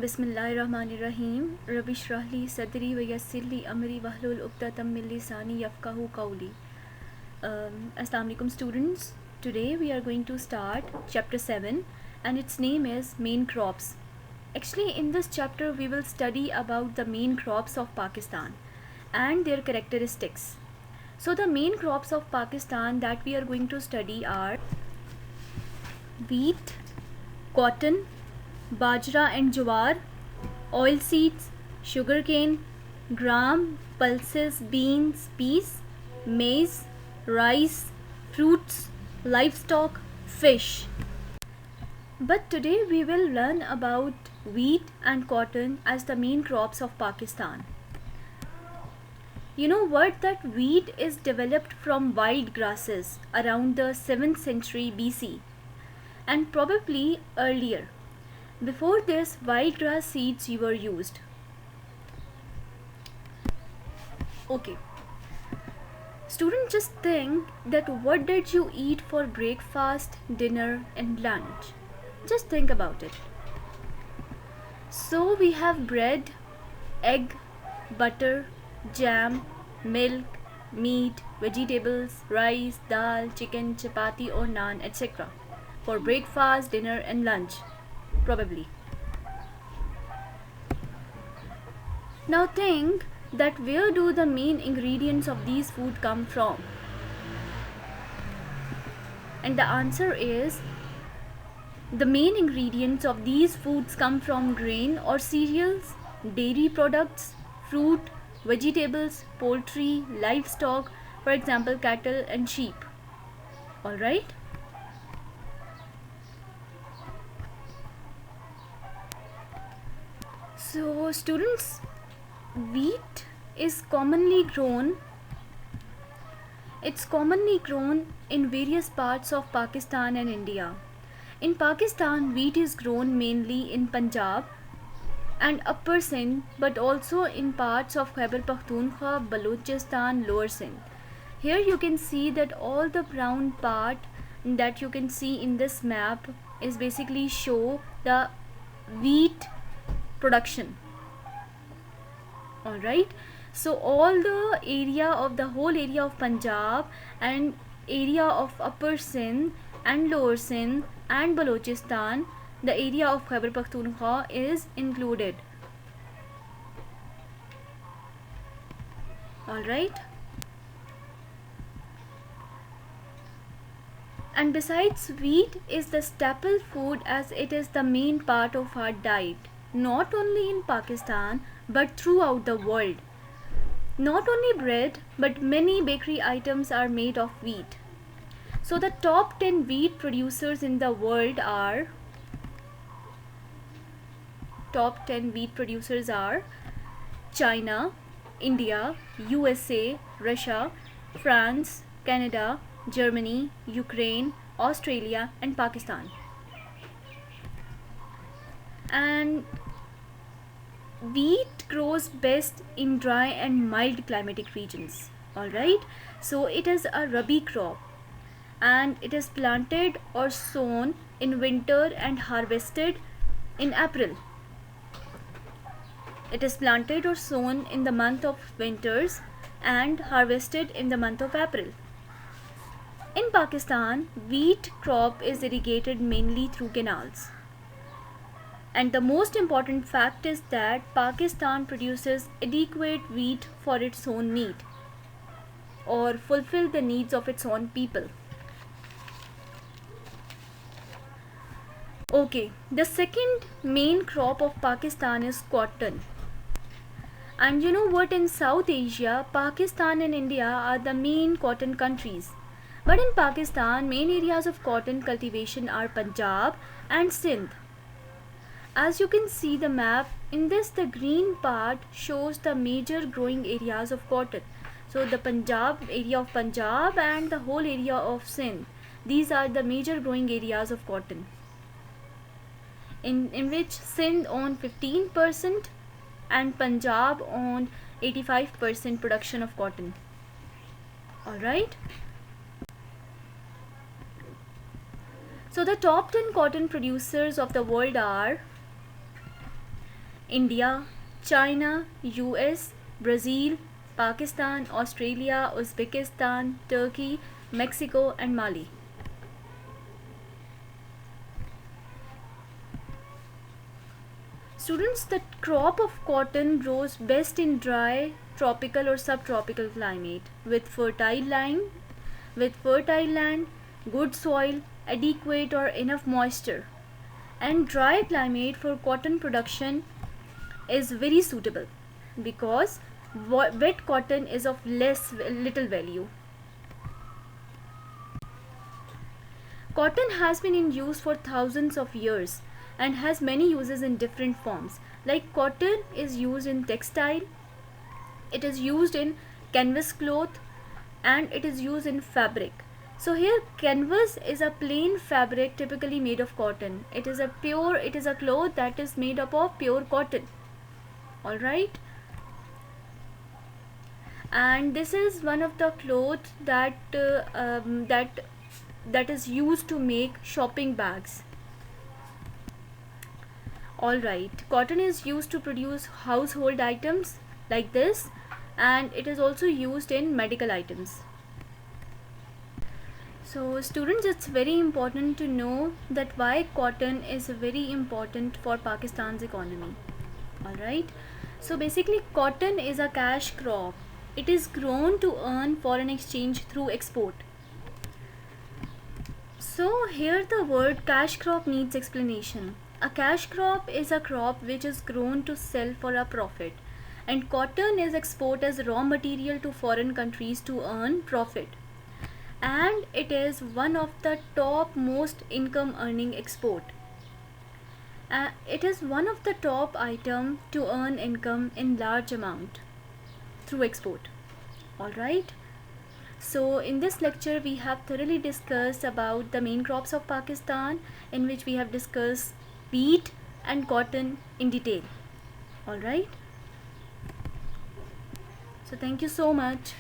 बिस्मिल्लाहिर्रहमानिर्रहीम रबी श्रहली सदरी व यस्सिरली अमरी वहलुल उक़्दतम मिन लिसानी यफ़क़हू क़ौली. Assalamu alaikum students. Today we are going to start chapter 7 and its name is main crops. Actually in this chapter we will study about the main crops of Pakistan and their characteristics. So the main crops of Pakistan that we are going to study are wheat, cotton, bajra and jawar, oilseeds, sugarcane, gram, pulses, beans, peas, maize, rice, fruits, livestock, fish. But today we will learn about wheat and cotton as the main crops of Pakistan. You know what, that wheat is developed from wild grasses around the 7th century BC and probably earlier. Before this, wild grass seeds were used. Okay. Students, just think that what did you eat for breakfast, dinner and lunch? Just think about it. So we have bread, egg, butter, jam, milk, meat, vegetables, rice, dal, chicken, chapati or naan, etc. for breakfast, dinner and lunch. Probably. Now think that where do the main ingredients of these food come from? And the answer is the main ingredients of these foods come from grain or cereals, dairy products, fruit, vegetables, poultry, livestock, for example cattle and sheep. Alright? So students, wheat is commonly grown. It's commonly grown in various parts of Pakistan and India. In Pakistan, wheat is grown mainly in Punjab and Upper Sindh, but also in parts of Khyber Pakhtunkhwa, Balochistan, Lower Sindh. Here you can see that all the brown part that you can see in this map is basically show the wheat production. Alright, so all the area of the whole area of Punjab and area of Upper Sindh and Lower Sindh and Balochistan, the area of Khyber Pakhtunkhwa is included. Alright, and besides, wheat is the staple food as it is the main part of our diet, not only in Pakistan but throughout the world. Not only bread but many bakery items are made of wheat. So the top 10 wheat producers in the world are China, India, USA, Russia, France, Canada, Germany, Ukraine, Australia and Pakistan. And wheat grows best in dry and mild climatic regions. Alright, so it is a rabi crop and it is planted or sown in winter and harvested in April. It is planted or sown in the month of winters and harvested in the month of April. In Pakistan, wheat crop is irrigated mainly through canals. And the most important fact is that Pakistan produces adequate wheat for its own need or fulfill the needs of its own people. Okay, the second main crop of Pakistan is cotton. And you know what, in South Asia, Pakistan and India are the main cotton countries. But in Pakistan, main areas of cotton cultivation are Punjab and Sindh. As you can see the map, in this the green part shows the major growing areas of cotton. So the area of Punjab and the whole area of Sindh, these are the major growing areas of cotton. In which Sindh own 15% and Punjab own 85% production of cotton. Alright. So the top 10 cotton producers of the world are India, China, US, Brazil, Pakistan, Australia, Uzbekistan, Turkey, Mexico, and Mali. Students, the crop of cotton grows best in dry, tropical or subtropical climate with fertile land, good soil, adequate or enough moisture, and dry climate for cotton production is very suitable because wet cotton is of little value. Cotton has been in use for thousands of years and has many uses in different forms. Like cotton is used in textile, it is used in canvas cloth, and it is used in fabric. So here canvas is a plain fabric typically made of cotton. It is a cloth that is made up of pure cotton. All right, and this is one of the cloth that is used to make shopping bags. Alright, cotton is used to produce household items like this, and it is also used in medical items. So students, it's very important to know that why cotton is very important for Pakistan's economy. Alright, so basically cotton is a cash crop. It is grown to earn foreign exchange through export. So here the word cash crop needs explanation. A cash crop is a crop which is grown to sell for a profit, and cotton is exported as raw material to foreign countries to earn profit. And it is one of the top most income earning export. It is one of the top item to earn income in large amount through export. Alright. So in this lecture we have thoroughly discussed about the main crops of Pakistan, in which we have discussed wheat and cotton in detail. Alright. So thank you so much.